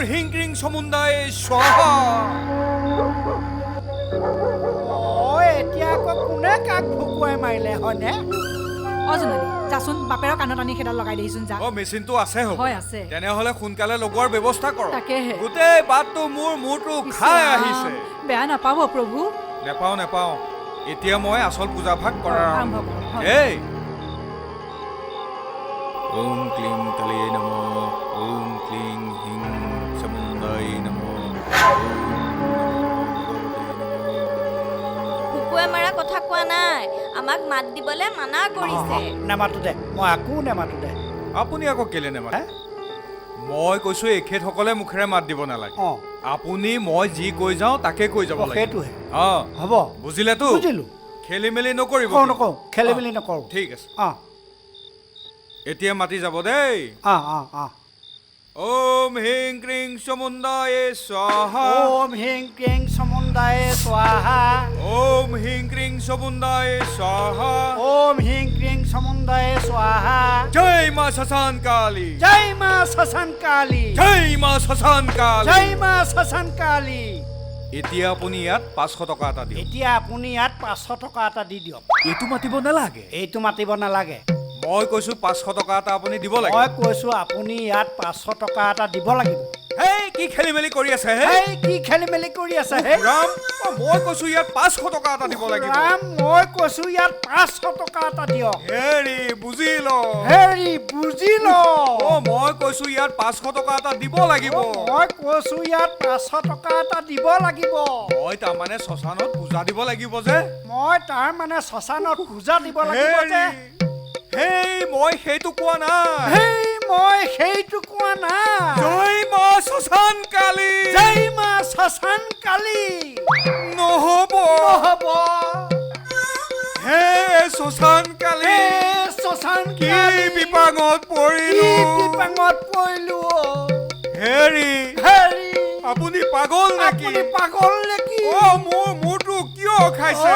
হ্ৰিং ক্ৰিং সমুন্দায় স্বাহা এতিয়া আকৌ কোনে কাক ভুকুৱাই মাৰিলে হয়নে অজনালি যাচোন বাপেৰৰ কাণত আনি সেইডাল লগাই দেইচোন যা মেচিনটো আছে হ'ব হয় আছে তেনেহ'লে সোনকালে লগোৱাৰ ব্যৱস্থা কৰ তাকেহে গোটেই বাটটো মূৰটো খাই আহিছে বেয়া নাপাব প্ৰভু নেপাওঁ এতিয়া মই আচল পূজাভাগ কৰাৰ আৰম্ভ কৰোঁ, হয়। এই ওম ক্লিং কালিয়ে নমঃ ওম ক্লিং হিং সমুন্দায় নমঃ কুকুৱে মাৰা কথা কোৱা নাই আমাক মাত দিবলৈ মানা কৰিছে নেমাতো দে মই আকৌ নেমাতো দে আপুনি আকৌ কেলে নেমাতে মই কৈছো এখেতসকলে মুখেৰে মাত দিব নালাগে অঁ আপুনি মই যি কৈ যাওঁ তাকে কৈ যাব লাগে সেইটোহে অঁ হ'ব বুজিলেতো বুজিলোঁ খেলি মেলি নকৰিব নকওঁ খেলি মেলি নকৰোঁ ঠিক আছে অঁ এতিয়া মাতি যাব দেই অঁ অঁ অঁ ওম হিং ক্ৰিং সমুন্দায়ে স্বাহা ওম হিং ক্ৰিং সমুন্দায়ে স্বাহা ওম হিং ক্ৰিং সমুন্দায়ে স্বাহা ওম হিং ক্ৰিং সমুন্দায়ে স্বাহা জয় মা শশান কালী জয় মা শশান কালী জয় মা শশান কালী জয় মা শশান কালী এতিয়া আপুনি ইয়াত 500 টকা এটা দিয়ক এতিয়া আপুনি ইয়াত 500 টকা এটা দি দিয়ক এইটো মাতিব নালাগে এইটো মাতিব নালাগে মই কৈছো 500 টকা এটা আপুনি দিব লাগে মই কৈছোঁ আপুনি ইয়াত 500 টকা এটা দিব লাগিব হেই কি খেলি মেলি কৰি আছে হে এই কি খেলি মেলি কৰি আছে হে ৰাম মই কৈছো ইয়াত 500 টকা এটা দিব লাগিব ৰাম মই কৈছোঁ ইয়াত 500 টকা এটা দিয়ক হেৰি বুজিল হেৰি বুজি ল মই কৈছো ইয়াত 500 টকা এটা দিব লাগিব মই কৈছোঁ ইয়াত 500 টকা এটা দিব লাগিব মই তাৰমানে শ্মশানত পূজা দিব লাগিব যে মই তাৰ মানে শ্মশানত পূজা দিব লাগিব যে হেই মই সেইটো কোৱা নাই হেই মই সেইটো কোৱা নাই জয় মা শশান কালী জয় মা শশান কালী নহব নহ'ব হে শশান কালী শ্মশান কি কালী বিপাঙত কি পৰিলো বিপাঙত পৰিলো হেৰি হেৰি আপুনি পাগল নেকি আপুনি পাগল নেকি মোৰ মূৰটো কিয় খাইছে